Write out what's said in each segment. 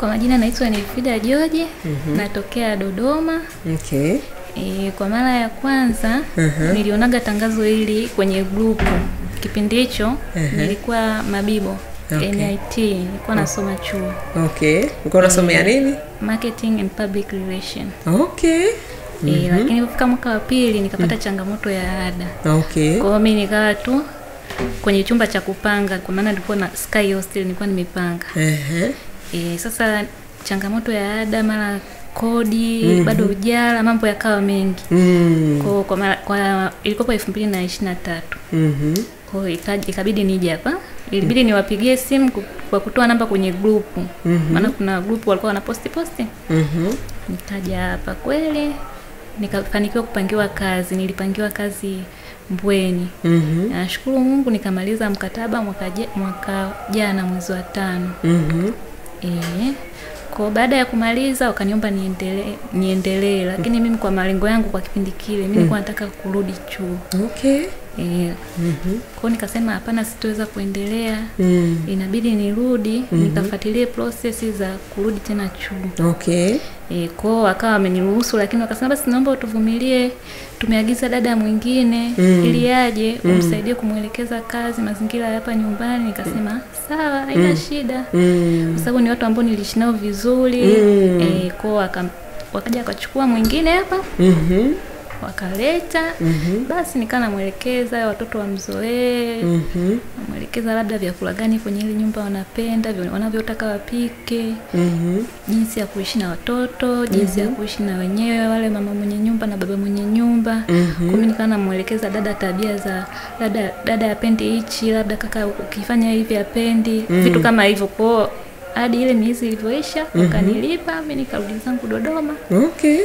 Kwa majina naitwa Nilfida George, natokea Dodoma. Okay. Kwa mara ya kwanza nilionaga tangazo hili kwenye grupu. Kipindi hicho nilikuwa Mabibo, NIT, nilikuwa nasoma chuo. Okay. Ulikuwa unasomea nini? Marketing and Public Relation. Okay. Lakini kufika mwaka wa pili nikapata changamoto ya ada. Okay. Kwa hiyo mimi nikawa tu kwenye chumba cha kupanga, kwa maana nilikuwa na Sky Hostel nilikuwa nimepanga. Sasa changamoto ya ada, mara kodi, bado ujala, mambo yakawa mengi. Kwa ilikuwa 2023. Kwa hiyo ikabidi nije hapa. Ilibidi niwapigie simu kwa kutoa namba kwenye grupu. Maana kuna grupu walikuwa wanaposti. Nikaja hapa kweli, nikafanikiwa kupangiwa kazi. Nilipangiwa kazi Mbweni. Nashukuru Mungu nikamaliza mkataba mwaka jana mwezi wa 5. Kwa baada ya kumaliza wakaniomba niendelee, lakini mimi kwa malengo yangu kwa kipindi kile mimi nilikuwa nataka kurudi chuo. Okay. Kwa nikasema hapana, sitoweza kuendelea. Inabidi nirudi nikafuatilie process za kurudi tena chuo. Okay. Kwa wakawa wameniruhusu, lakini wakasema basi naomba utuvumilie, tumeagiza dada mwingine ili aje umsaidie kumuelekeza kazi mazingira hapa nyumbani. Nikasema sawa, haina shida. Kwa sababu ni watu ambao niliishi nao vizuri. Kwa wakaja wakachukua mwingine hapa. Wakaleta, basi nikana muelekeza watoto wamzoee. Muelekeza labda vyakula gani kwenye ile nyumba wanapenda, wanavyotaka wapike. Jinsi ya kuishi na watoto, jinsi ya kuishi na wenyewe wale mama mwenye nyumba na baba mwenye nyumba. Kwa mimi nikana muelekeza dada tabia za dada yapendi hichi, labda kaka ukifanya hivi yapendi, vitu kama hivyo. Kwa hadi ile miezi ilivyoisha wakanilipa, mimi nikarudi zangu Dodoma. Okay.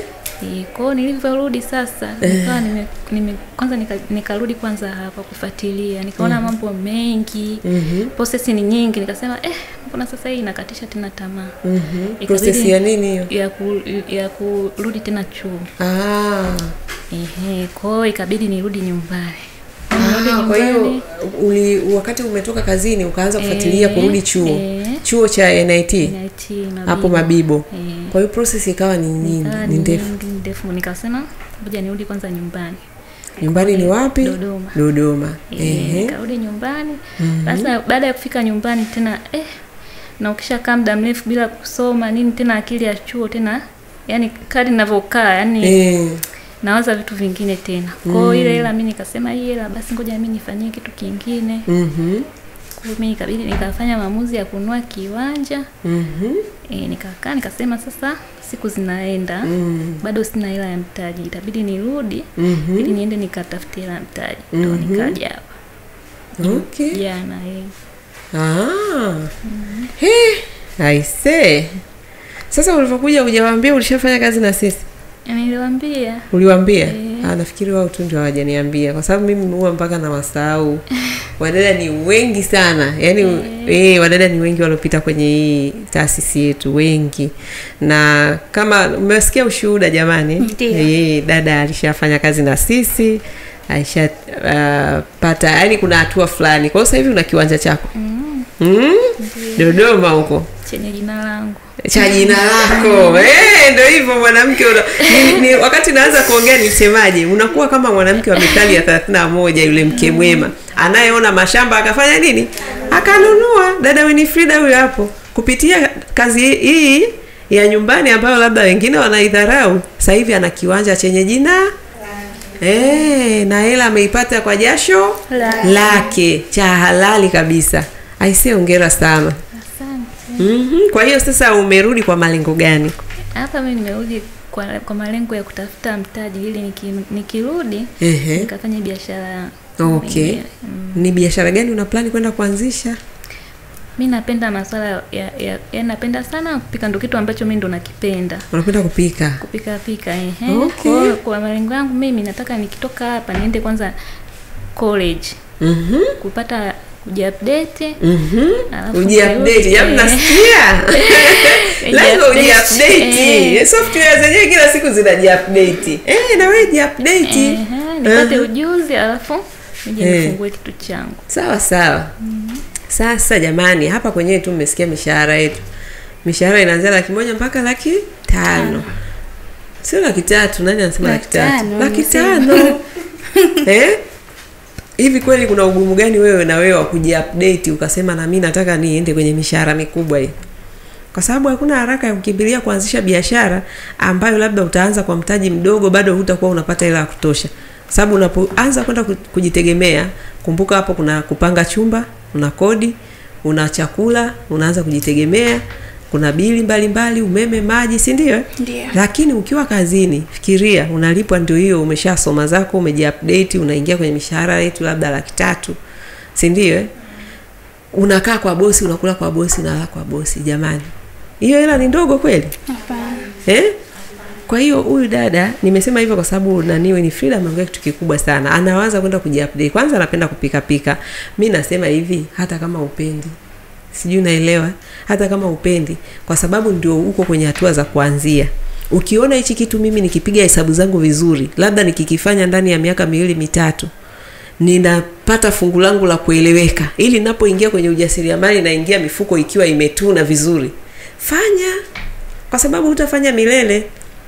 Kwa nilivyorudi sasa nikawa kwanza nikarudi kwanza hapa kufuatilia. Nikaona mambo mengi, process ni nyingi, nikasema mbona sasa hii inakatisha tena tamaa. Process ya nini hiyo? Ya kurudi tena chuo. Kwa ikabidi nirudi nyumbani. Kwa hiyo wakati umetoka kazini ukaanza kufuatilia kurudi chuo. Chuo cha NIT hapo Mabibo. Kwa hiyo process ikawa ni nyingi, ni ndefu. Nikasema ngoja nirudi kwanza nyumbani. Nyumbani ni wapi? Dodoma. Nikarudi nyumbani. Sasa baada ya kufika nyumbani tena na ukishakaa muda mrefu bila kusoma nini tena, akili ya chuo tena, yani kadri ninavyokaa yani nawaza vitu vingine tena. Kwa hiyo ile hela mimi nikasema hii hela basi ngoja mimi nifanyie kitu kingine. Kwa mimi ikabidi nikafanya maamuzi ya kununua kiwanja. Nikakaa nikasema sasa siku zinaenda, bado sina hela ya mtaji, itabidi nirudi ili niende nikatafutie hela ya mtaji. Ndio nikaja hapa. Okay. Jana I say. Sasa ulipokuja hujawaambia ulishafanya kazi na sisi? Niliwaambia. Uliwaambia? Nafikiri wao tu ndio hawajaniambia, kwa sababu mimi huwa mpaka na wasahau. Wadada ni wengi sana. Yaani wadada ni wengi waliopita kwenye hii taasisi yetu, wengi. Na kama umesikia ushuhuda jamani, dada alishafanya kazi na sisi, pata yani kuna hatua fulani. Kwa sasa hivi una kiwanja chako. Dodoma huko. Chenye jina langu. Cha jina lako. Ndio hivyo mwanamke ni wakati naanza kuongea nisemaje, unakuwa kama mwanamke wa mithali ya 31 yule mke mwema anayeona mashamba akafanya nini? Akanunua. Dada Winifrida huyo hapo kupitia kazi hii ya nyumbani ambayo labda wengine wanaidharau, sasa hivi ana kiwanja chenye jina na hela ameipata kwa jasho lake cha halali kabisa. Aisee, hongera sana. Kwa hiyo sasa umerudi kwa malengo gani? Hapa mimi nimerudi kwa malengo ya kutafuta mtaji ili nikirudi nikafanya biashara. Okay. Ni biashara gani una plan kwenda kuanzisha? Mimi napenda masuala ya napenda sana kupika, ndio kitu ambacho mimi ndo nakipenda. Unapenda kupika? Kupika. Okay. Kwa malengo yangu mimi nataka nikitoka hapa niende kwanza college. Kupata uji-update. Uji-update. Yaani nasikia. Lazima uji-update. Software zenyewe kila siku zinaji-update. Na wewe uji-update. Nipate ujuzi alafu nije nifungue kitu changu. Sawa. Sasa jamani, hapa kwenyewe tu mmesikia mishahara yetu. mishahara inaanzia 100,000 mpaka 500,000. Sio 300,000, nani anasema 300,000? 500,000. Hivi kweli kuna ugumu gani wewe na wewe wa kujiupdate ukasema na mimi nataka niende kwenye mishahara mikubwa hii? Kwa sababu hakuna haraka ya kukimbilia kuanzisha biashara ambayo labda utaanza kwa mtaji mdogo, bado hutakuwa unapata hela ya kutosha. Sababu unapoanza kwenda kujitegemea, kumbuka hapo kuna kupanga chumba, una kodi, una chakula, unaanza kujitegemea, kuna bili mbalimbali, umeme, maji, si ndio? Lakini ukiwa kazini, fikiria unalipwa ndio hiyo, umeshasoma zako, umejiupdate, unaingia kwenye mishahara yetu labda 300,000, si ndio? Unakaa kwa bosi, unakula kwa bosi, unalala kwa bosi. Jamani, hiyo hela ni ndogo kweli? Hapana. Kwa hiyo huyu dada, nimesema hivyo kwa sababu naniwe ni Frida ameongea kitu kikubwa sana. Anawaza kwenda kujiupdate. Kwanza anapenda kupika. Mimi nasema hivi, hata kama upendi, sijui unaelewa, hata kama upendi, kwa sababu ndio uko kwenye hatua za kuanzia. Ukiona hichi kitu mimi nikipiga hesabu zangu vizuri, labda nikikifanya ndani ya miaka 2-3, ninapata fungu langu la kueleweka, ili ninapoingia kwenye ujasiriamali naingia mifuko ikiwa imetuna vizuri. Fanya, kwa sababu utafanya milele.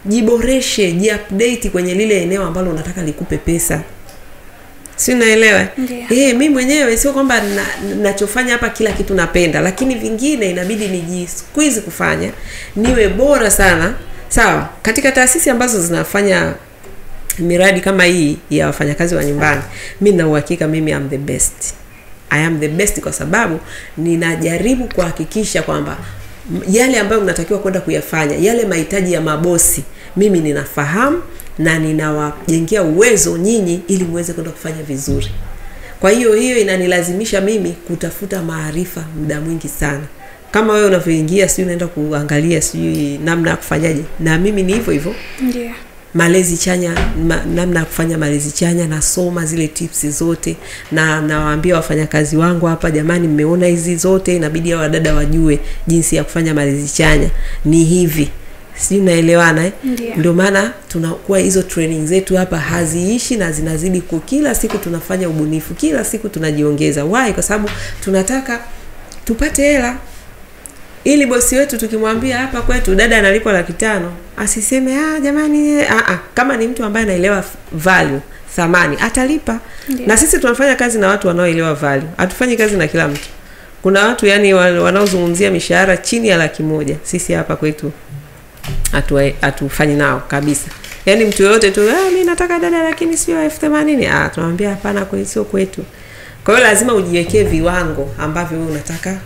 Jiboreshe, jiupdate kwenye lile eneo ambalo unataka likupe pesa. Si unaelewa? Mimi mwenyewe sio kwamba ninachofanya hapa kila kitu napenda, lakini vingine inabidi nijisqueeze kufanya niwe bora sana. Sawa, katika taasisi ambazo zinafanya miradi kama hii ya wafanyakazi wa nyumbani, mimi na uhakika mimi am the best. I am the best kwa sababu ninajaribu kuhakikisha kwamba yale ambayo mnatakiwa kwenda kuyafanya, yale mahitaji ya mabosi, mimi ninafahamu na ninawajengea uwezo nyinyi ili muweze kwenda kufanya vizuri. Kwa hiyo inanilazimisha mimi kutafuta maarifa muda mwingi sana. Kama wewe unavyoingia sio unaenda kuangalia sio namna ya kufanyaje, na mimi ni hivyo hivyo. Ndio. Malezi chanya, namna ya kufanya malezi chanya, nasoma zile tips zote na nawaambia wafanyakazi wangu hapa, jamani mmeona hizi zote, inabidi hao wadada wajue jinsi ya kufanya malezi chanya ni hivi. Si unaelewana? Ndio maana tunakuwa hizo training zetu hapa haziishi na zinazidi kila siku tunafanya ubunifu, kila siku tunajiongeza. Why? Kwa sababu tunataka tupate hela. Ili bosi wetu tukimwambia hapa kwetu dada analipwa 500,000, asiseme jamani kama ni mtu ambaye anaelewa value, thamani, atalipa. Na sisi tunafanya kazi na watu wanaoelewa value. Hatufanyi kazi na kila mtu. Kuna watu yani wanaozungumzia mishahara chini ya 100,000. Sisi hapa kwetu hatufanyi nao kabisa. Yani mtu yote tu mimi nataka dada lakini sio 80,000. Tunamwambia hapana, kwa sio kwetu. Kwa hiyo lazima ujiwekee viwango ambavyo wewe unataka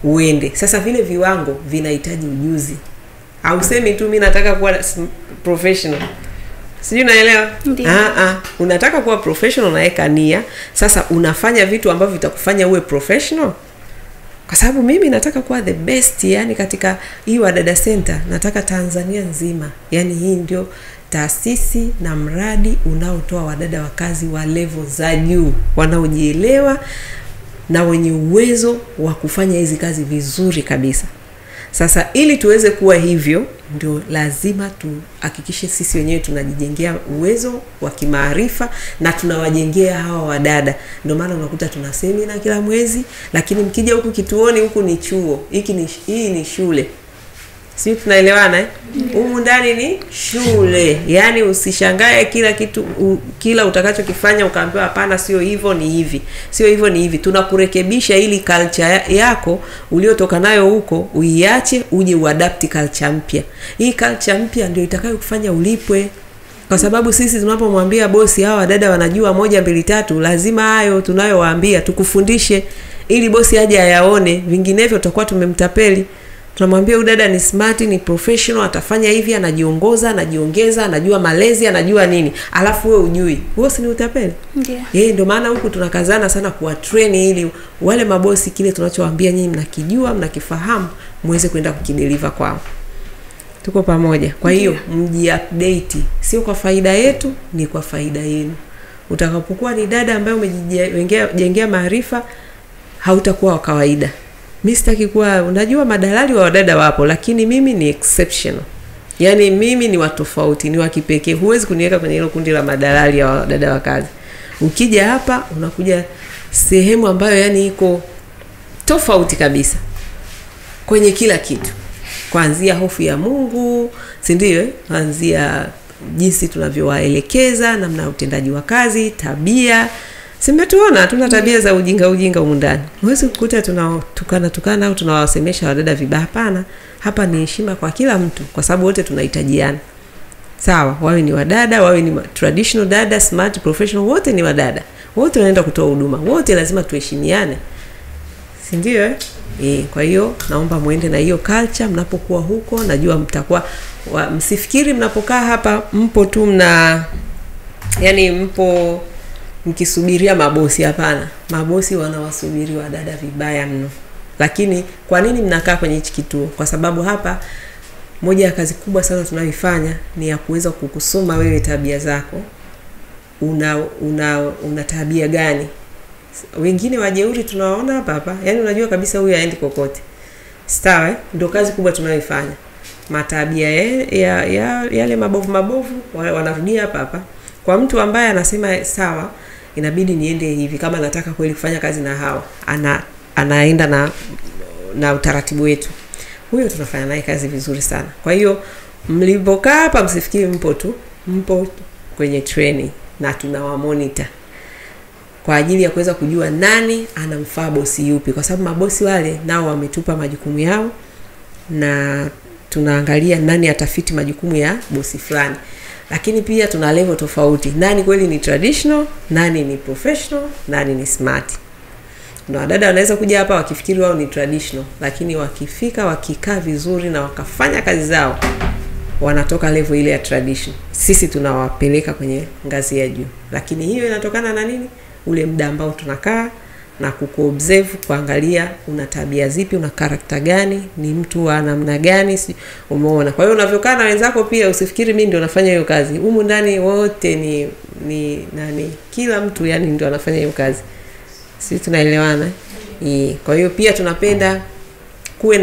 uende. Sasa vile viwango vinahitaji ujuzi. Hausemi tu mimi nataka kuwa professional. Sijui unaelewa? Unataka kuwa professional, unaweka nia. Sasa unafanya vitu ambavyo vitakufanya uwe professional. Kwa sababu mimi nataka kuwa the best, yani katika hii Wadada Center nataka Tanzania nzima. Yani hii ndio taasisi na mradi unaotoa wadada wa kazi wa level za juu, wanaojielewa na wenye uwezo wa kufanya hizi kazi vizuri kabisa. Sasa ili tuweze kuwa hivyo, ndio lazima tuhakikishe sisi wenyewe tunajijengea uwezo wa kimaarifa na tunawajengea hawa wadada. Ndio maana unakuta tuna semina kila mwezi, lakini mkija huku kituoni, huku ni chuo, hii ni shule. Sisi tunaelewana Humu ndani ni shule. Yaani usishangae kila kitu kila utakachokifanya ukaambiwa hapana sio hivyo ni hivi. Sio hivyo ni hivi. Tunakurekebisha ili culture yako uliotoka nayo huko uiache uje uadapt culture mpya. Hii culture mpya ndio itakayokufanya ulipwe. Kwa sababu sisi tunapomwambia bosi hawa dada wanajua 1 2 3, lazima hayo tunayowaambia tukufundishe ili bosi aje ayaone, vinginevyo tutakuwa tumemtapeli. Tunamwambia udada ni smart, ni professional, atafanya hivi, anajiongoza, anajiongeza, anajua malezi, anajua nini. Alafu wewe ujui. Wewe si ni utapeli? Ndio. Ndio maana huku tunakazana sana kuwa train ili wale mabosi kile tunachowaambia nyinyi mnakijua, mnakifahamu, muweze kwenda kukideliver kwao. Tuko pamoja. Kwa hiyo mjiupdate. Sio kwa faida yetu, ni kwa faida yenu. Utakapokuwa ni dada ambaye umejijengea maarifa, hautakuwa wa kawaida. Mimi sitaki kuwa, unajua madalali wa wadada wapo, lakini mimi ni exceptional. Yaani mimi ni watofauti, ni wa kipekee. Huwezi kuniweka kwenye hilo kundi la madalali ya wadada wa kazi. Ukija hapa unakuja sehemu ambayo yani iko tofauti kabisa kwenye kila kitu. kuanzia hofu ya Mungu, si ndio? Kuanzia jinsi tunavyowaelekeza, namna utendaji wa kazi, tabia. Simetuona tuna tabia za ujinga humu ndani. Huwezi kukuta tunatukana au tunawasemesha wadada vibaya, hapana. Hapa ni heshima kwa kila mtu kwa sababu wote tunahitajiana. Sawa, wawe ni wadada, wawe ni traditional dada, smart, professional, wote ni wadada. Wote wanaenda kutoa huduma. Wote lazima tuheshimiane. Si ndio? Kwa hiyo naomba muende na hiyo culture mnapokuwa huko. Najua mtakuwa msifikiri mnapokaa hapa mpo tu mpo mkisubiria mabosi, hapana. Mabosi wanawasubiri wadada vibaya mno. Lakini kwa nini mnakaa kwenye hichi kituo? Kwa sababu hapa moja ya kazi kubwa sana tunayoifanya ni ya kuweza kukusoma wewe tabia zako. Una tabia gani? Wengine wajeuri tunawaona hapa. Yaani unajua kabisa huyu haendi kokote. Sawa, ndio kazi kubwa tunayoifanya. Matabia yale mabovu wanarudia hapa. Kwa mtu ambaye anasema sawa, inabidi niende hivi kama nataka kweli kufanya kazi na hawa. Anaenda na utaratibu wetu. Huyo tunafanya naye kazi vizuri sana. Kwa hiyo mlipokaa hapa msifikiri mpo kwenye training na tunawamonitor kwa ajili ya kuweza kujua nani anamfaa bosi yupi, kwa sababu mabosi wale nao wametupa majukumu yao na tunaangalia nani atafiti majukumu ya bosi fulani. Lakini pia tuna level tofauti. Nani kweli ni traditional, nani ni professional, nani ni smart. Na wadada wanaweza kuja hapa wakifikiri wao ni traditional, lakini wakifika wakikaa vizuri na wakafanya kazi zao wanatoka level ile ya traditional. Sisi tunawapeleka kwenye ngazi ya juu. Lakini hiyo inatokana na nini? Ule muda ambao tunakaa na kukuobserve, kuangalia una tabia zipi, una character gani, ni mtu wa namna gani, umeona. Kwa hiyo unavyokaa na wenzako pia usifikiri mimi ndio nafanya hiyo kazi. Humu ndani wote ni kila mtu yani ndio anafanya hiyo kazi. Sisi tunaelewana. Kwa hiyo pia tunapenda kuwe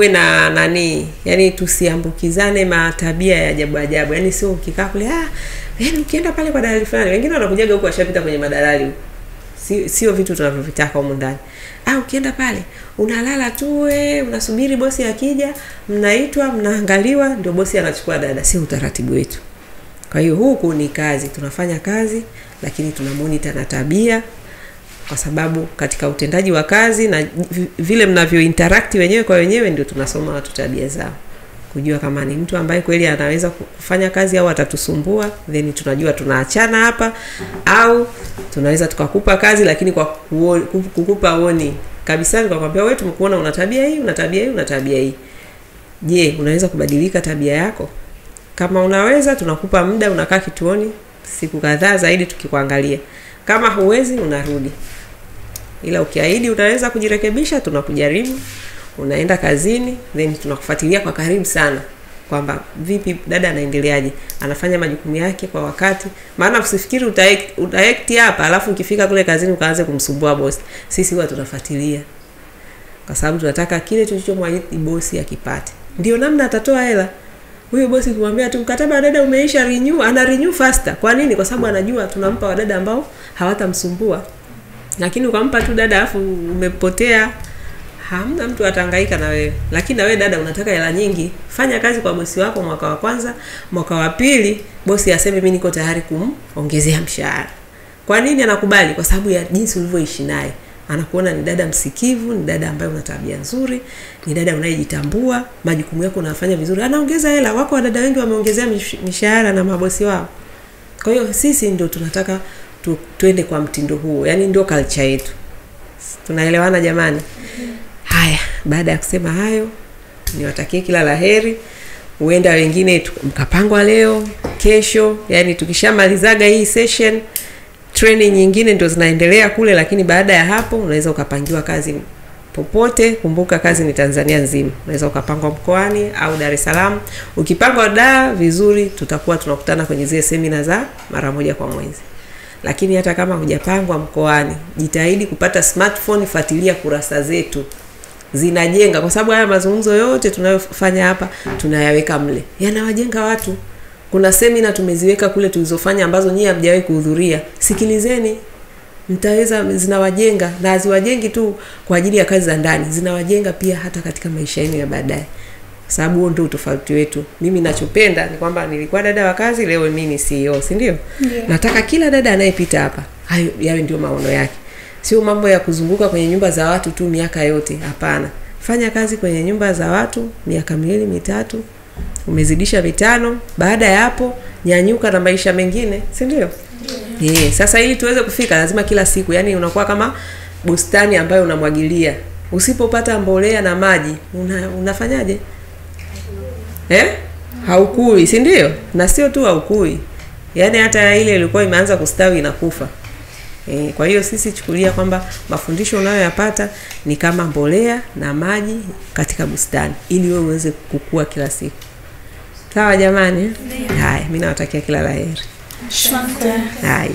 na yani tusiambukizane matabia ya ajabu. Yani sio ukikaa kule yani ukienda pale kwa dalali fulani, wengine wanakujaga huko washapita kwenye madalali. Sio vitu tunavyovitaka huko ndani. Ukienda pale unalala tu unasubiri bosi akija, mnaitwa, mnaangaliwa, ndio bosi anachukua dada. Sio utaratibu wetu. Kwa hiyo huku ni kazi, tunafanya kazi, lakini tuna monitor na tabia, kwa sababu katika utendaji wa kazi na vile mnavyo interact wenyewe kwa wenyewe ndio tunasoma watu tabia zao. Kujua kama ni mtu ambaye kweli anaweza kufanya kazi au atatusumbua, then tunajua tunaachana hapa, au tunaweza tukakupa kazi lakini kwa kukupa warning kabisa, tukakwambia wewe tumekuona una tabia hii, una tabia hii, una tabia hii. Je, unaweza kubadilika tabia yako? Kama unaweza tunakupa muda, unakaa kituoni siku kadhaa zaidi tukikuangalia. Kama huwezi unarudi. Ila ukiahidi unaweza kujirekebisha, tunakujaribu. Unaenda kazini, then tunakufuatilia kwa karibu sana kwamba vipi dada anaendeleaje, anafanya majukumu yake kwa wakati. Maana usifikiri utaekti hapa alafu ukifika kule kazini ukaanze kumsumbua boss. Sisi huwa tunafuatilia, kwa sababu tunataka kile tulichomwahidi bosi akipate. Ndio namna atatoa hela. Huyo bosi kumwambia tu mkataba wa dada umeisha, ana renew faster. Kwa nini? Kwa sababu anajua tunampa wadada ambao hawatamsumbua. Lakini ukampa tu dada afu umepotea, hamna mtu atahangaika na wewe. Lakini na wewe dada unataka hela nyingi, fanya kazi kwa bosi wako mwaka wa kwanza, mwaka wa pili bosi aseme mimi niko tayari kumongezea mshahara. Kwa nini anakubali? Kwa sababu ya jinsi ulivyoishi naye. Anakuona ni dada msikivu, ni dada ambaye una tabia nzuri, ni dada unayejitambua, majukumu yako unafanya vizuri. Anaongeza hela. Wako wadada wengi wameongezea mishahara na mabosi wao. Kwa hiyo sisi ndio tunataka tuende kwa mtindo huo. Yaani ndio culture yetu. Tunaelewana jamani? Haya, baada ya kusema hayo, niwatakie kila laheri. Huenda wengine mkapangwa leo, kesho, yani tukishamalizaga hii session, training nyingine ndio zinaendelea kule, lakini baada ya hapo unaweza ukapangiwa kazi popote. Kumbuka kazi ni Tanzania nzima. Unaweza ukapangwa mkoani au Dar es Salaam. Ukipangwa vizuri, tutakuwa tunakutana kwenye zile seminar za mara moja kwa mwezi. Lakini hata kama hujapangwa mkoani, jitahidi kupata smartphone, fuatilia kurasa zetu. Zinajenga, kwa sababu haya mazungumzo yote tunayofanya hapa tunayaweka mle. Yanawajenga watu. Kuna seminar tumeziweka kule tulizofanya ambazo nyinyi hamjawahi kuhudhuria. Sikilizeni. zinawajenga, na haziwajengi tu kwa ajili ya kazi za ndani, zinawajenga pia hata katika maisha yenu ya baadaye. Sababu huo ndio tofauti wetu. Mimi ninachopenda ni kwamba nilikuwa dada wa kazi, leo mimi ni CEO, si ndio? Yeah. Nataka kila dada anayepita hapa hayo yawe ndio maono yake. Sio mambo ya kuzunguka kwenye nyumba za watu tu miaka yote, hapana. Fanya kazi kwenye nyumba za watu miaka 2-3, umezidisha 5, baada ya hapo nyanyuka na maisha mengine, si ndio? Yeah. Sasa ili tuweze kufika lazima kila siku, yani unakuwa kama bustani ambayo unamwagilia. Usipopata mbolea na maji, unafanyaje? Haukui, si ndio? Na sio tu haukui, yani hata ile ilikuwa imeanza kustawi inakufa. Kwa hiyo sisi chukulia kwamba mafundisho unayoyapata ni kama mbolea na maji katika bustani, ili wewe uweze kukua kila siku. Sawa jamani? Haya, mimi nawatakia kila laheri. Shukrani. Hai.